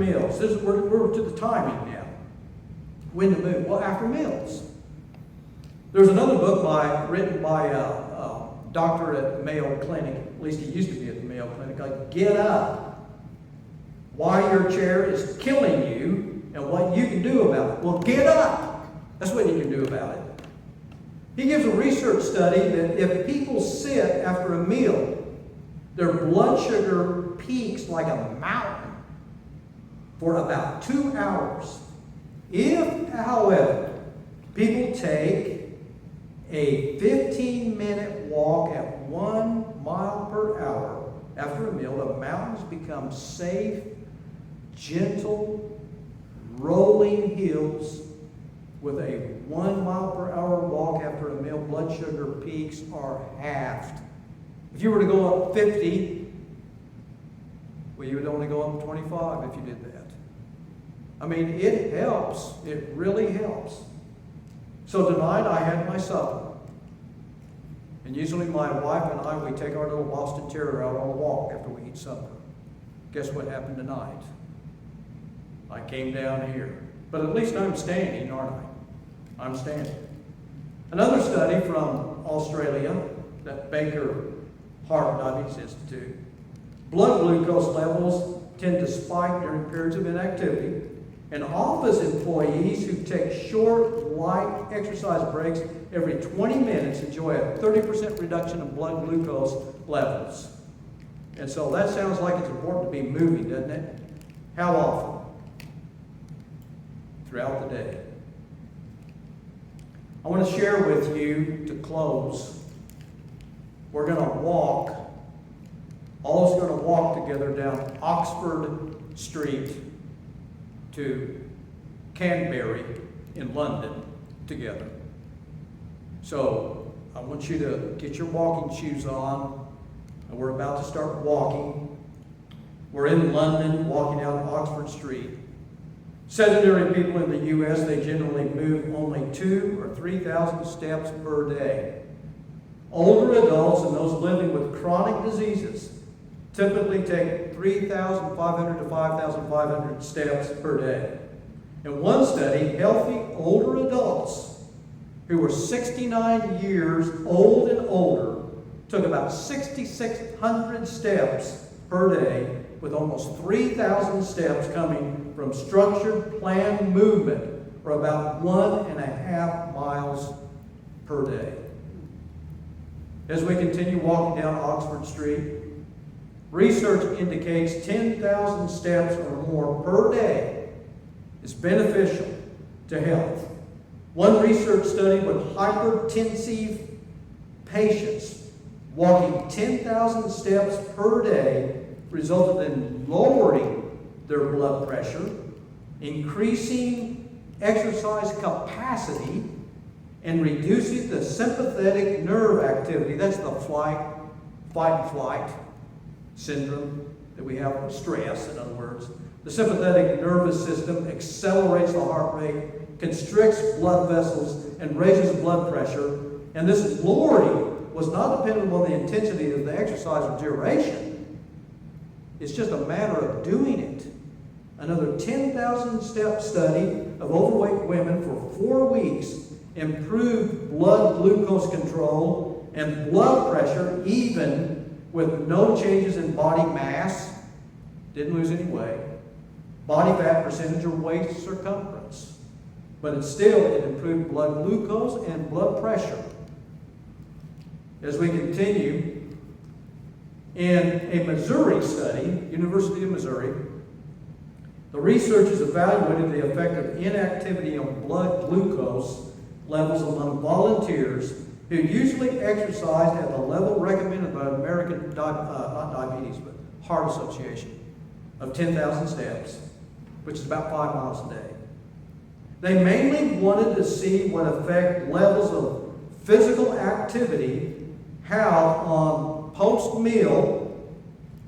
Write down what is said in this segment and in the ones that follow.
meals. We're to the timing now. When to move? Well, after meals. There's another book written by a doctor at Mayo Clinic. At least he used to be at the Mayo Clinic. Like, Get Up. Why your chair is killing you and what you can do about it. Well, get up. That's what you can do about it. He gives a research study that if people sit after a meal, their blood sugar peaks like a mountain for about 2 hours. If, however, people take a 15-minute walk at 1 mile per hour after a meal, the mountains become safe, gentle, rolling hills. With a 1 mile per hour walk after a meal, blood sugar peaks are halved. If you were to go up 50, well, you would only go up 25 if you did that. I mean, it helps. It really helps. So tonight I had my supper. And usually my wife and I, we take our little Boston Terrier out on a walk after we eat supper. Guess what happened tonight? I came down here. But at least I'm standing, aren't I? I'm standing. Another study from Australia, that Baker Heart Diabetes Institute. Blood glucose levels tend to spike during periods of inactivity. And office employees who take short, light exercise breaks every 20 minutes enjoy a 30% reduction in blood glucose levels. And so that sounds like it's important to be moving, doesn't it? How often? Throughout the day. I want to share with you, to close, we're going to walk, all of us are going to walk together down Oxford Street to Canterbury in London together. So I want you to get your walking shoes on, and we're about to start walking. We're in London, walking down Oxford Street. Sedentary people in the U.S., they generally move only 2,000 or 3,000 steps per day. Older adults and those living with chronic diseases typically take 3,500 to 5,500 steps per day. In one study, healthy older adults who were 69 years old and older took about 6,600 steps per day, with almost 3,000 steps coming from structured, planned movement, or about 1.5 miles per day. As we continue walking down Oxford Street, research indicates 10,000 steps or more per day is beneficial to health. One research study with hypertensive patients walking 10,000 steps per day resulted in lowering their blood pressure, increasing exercise capacity, and reducing the sympathetic nerve activity. That's the fight and flight syndrome that we have from stress, in other words. The sympathetic nervous system accelerates the heart rate, constricts blood vessels, and raises blood pressure. And this lowering was not dependent on the intensity of the exercise or duration. It's just a matter of doing it. Another 10,000 step study of overweight women for 4 weeks improved blood glucose control and blood pressure even with no changes in body mass. Didn't lose any weight. Body fat percentage or waist circumference. But it improved blood glucose and blood pressure. As we continue, in a Missouri study, University of Missouri, the researchers evaluated the effect of inactivity on blood glucose levels among volunteers who usually exercised at the level recommended by American, not diabetes, but Heart Association, of 10,000 steps, which is about 5 miles a day. They mainly wanted to see what effect levels of physical activity have on post-meal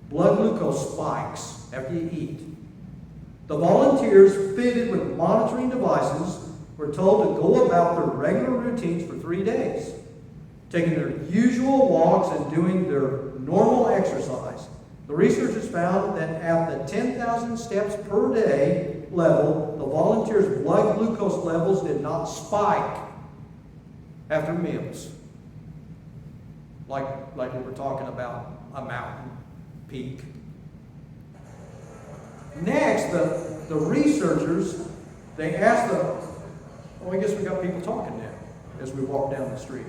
blood glucose spikes after you eat. The volunteers fitted with monitoring devices were told to go about their regular routines for 3 days, taking their usual walks and doing their normal exercise. The researchers found that at the 10,000 steps per day level, the volunteers' blood glucose levels did not spike after meals. Like we were talking about a mountain peak. Next, the researchers, they asked I guess we got people talking now as we walk down the street.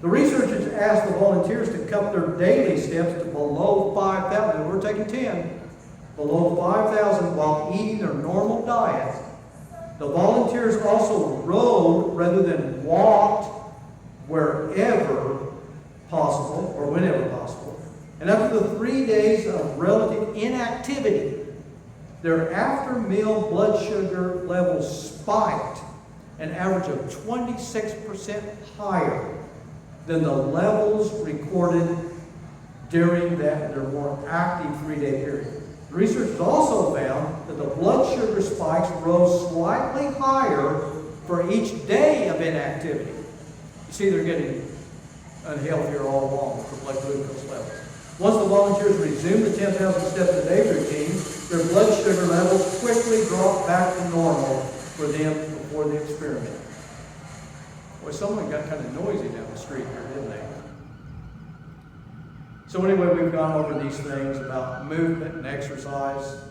The researchers asked the volunteers to cut their daily steps to below 5,000. We're taking 10. Below 5,000 while eating their normal diet. The volunteers also rode rather than walked wherever possible or whenever possible. And after the 3 days of relative inactivity, their after-meal blood sugar levels spiked an average of 26% higher than the levels recorded during their more active 3-day period. The researchers also found that the blood sugar spikes rose slightly higher for each day of inactivity. You see, they're getting unhealthier all along for blood glucose levels. Once the volunteers resumed the 10,000 steps a day routine, their blood sugar levels quickly dropped back to normal for them before the experiment. Boy, someone got kind of noisy down the street here, didn't they? So anyway, we've gone over these things about movement and exercise,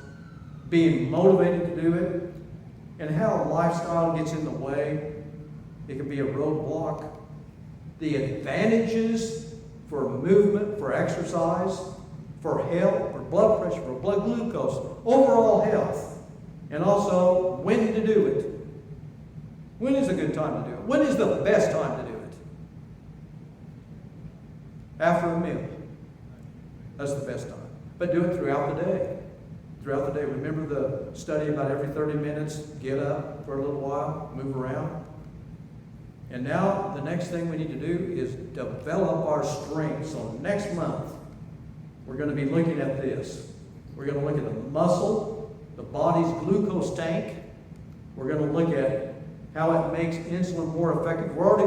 being motivated to do it, and how lifestyle gets in the way. It can be a roadblock. The advantages for movement, for exercise, for health, for blood pressure, for blood glucose, overall health, and also when to do it. When is a good time to do it? When is the best time to do it? After a meal. That's the best time. But do it throughout the day. Throughout the day. Remember the study about every 30 minutes, get up for a little while, move around. And now the next thing we need to do is develop our strength. So next month, we're going to be looking at this. We're going to look at the muscle, the body's glucose tank. We're going to look at how it makes insulin more effective. We're already